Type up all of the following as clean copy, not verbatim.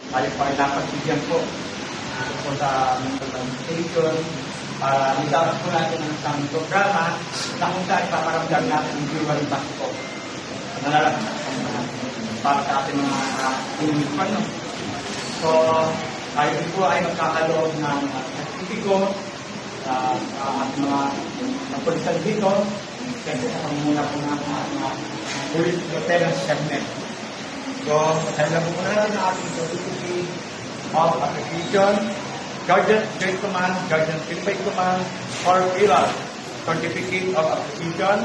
Tayo po ay napagbigyan po po sa mental rehabilitation para nilapas po natin ang isang programa na kung saan ipaparamdam natin ang visual impact po. Nalalagay para sa ating mga inimikon. No? So, tayo po ay magkakaloob ng sertipiko sa ating mga pulisan dito. Kasi sa pamumula po ng mga police lieutenant segment. So, kailan po natin ang ating certificate of application, Guardian Joint Command, Guardian Certificate Command, or PILA, Certificate of Application,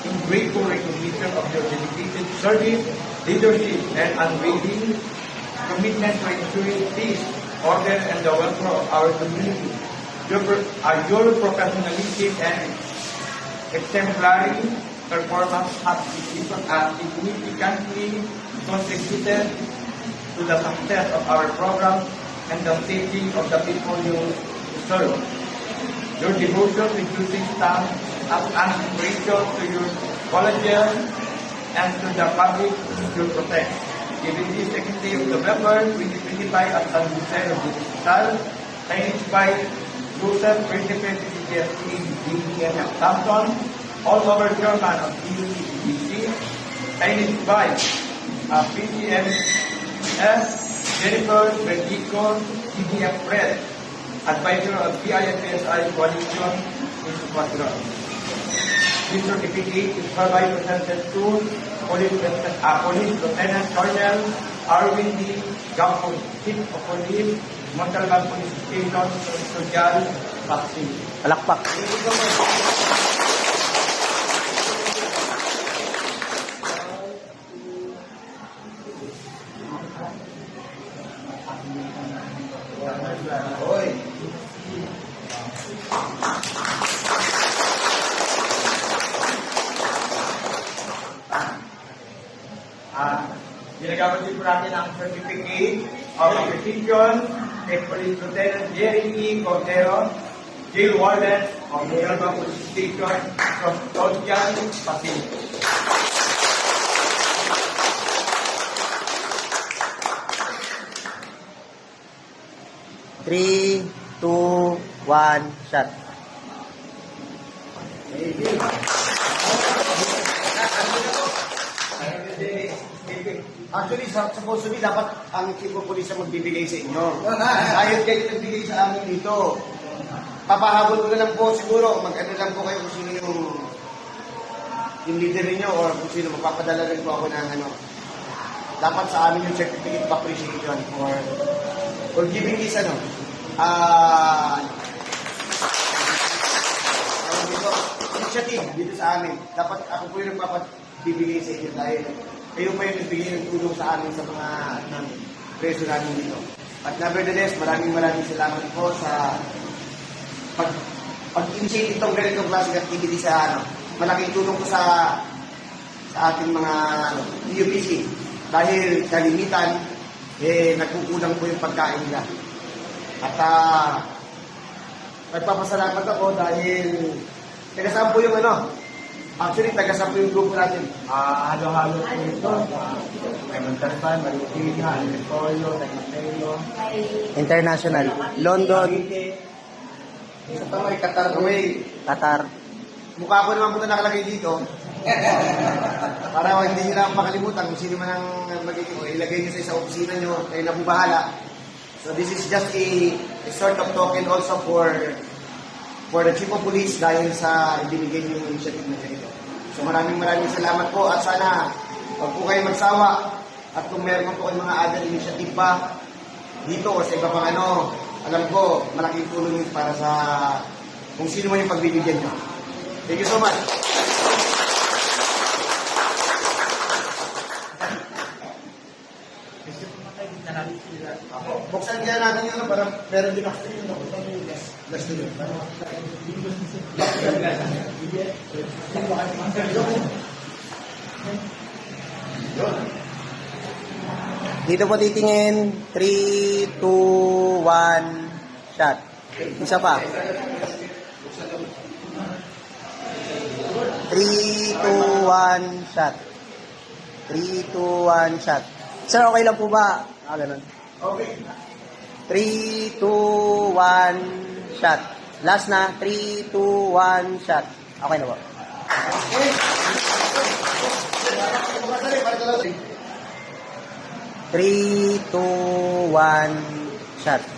in grateful recognition of your dedicated service, leadership, and unwavering commitment to ensuring peace, order, and the welfare of our community. Your professionalism and exemplary performance have significantly contributed to the success of our program and the safety of the people you serve. Your devotion to duty stands as an inspiration to your volunteers and to the public you protect. Given this 2nd of November 2025 at San Jose of Hospital, signed by Joseph Principal CGST DPMF Thompson, all over Chairman of DUCBC, signed by PCMS Jennifer Verdico, CDF Press, Advisor of PIFSI Coalition in Sumatera. This certificate is hereby presented to Police Lieutenant Colonel Arvin D. Gampon, Chief of Police, Montalban Police Station, Social, Paksin. Palakpak. Hoy. Ginagamit din po natin ang certificate of application kay Police Lieutenant Jerry E. Cordero, Jail Warden of Montalban Police Station from Social, Pasig. Three, two, one, shot. Actually, supposed to be, dapat ang chief of police ang magbibigay sa inyo. Dahil kayo nagbigay sa amin dito. Papahabol ko na lang po siguro, mag-ano lang po kayo kung sino yung leader niyo or kung sino, magpapadala rin po ako ng ano. Dapat sa amin yung certificate of appreciation for giving this initiative dito sa amin. Dapat ako po yung nagpapabibigay sa inyo dahil kayo pa yung nagbigay ng tulong sa amin sa mga preso namin dito. At nevertheless, maraming salamat po sa pag-initiate itong ganitong klaseng activity sa malaking tulong po sa ating mga UPC. Dahil kalimitan, nagkukulang po yung pagkain nila. At nagpapasalamat ako dahil taga-saan po yung actually taga-saan po yung grupo natin. Halo-halo po ito. May Montalban, Marikina, Antipolo, Tagmatelo, International. London, Sa tamay, Qatar kami. Qatar. Mukha ko naman po na nakalagay dito. Para hindi nyo lang makalimutan kung sino man ang magiging ilagay nyo sa isang opisina nyo, kayo na po bahala. So this is just a sort of token also for the Chief of Police dahil sa ibinigay nyo yung initiative na ganito. So maraming salamat po at sana huwag po kayo magsawa at kung meron po kayong mga other initiative pa dito o sa iba pang alam ko malaking tulong yun para sa kung sino man yung pagbibigyan nyo. Thank you so much. Buksan kaya natin yun para meron din ako yun. Last din yun. Dito po titingin. 3, 2, 1, shot. Isa pa. 3, 2, 1, shot. 3, 2, 1, shot. Sir, okay lang po ba? Ganun. Okay. 3, 2, 1, shot. Last na. 3, 2, 1, shot. Okay na po. Okay. 3, 2, 1, shot.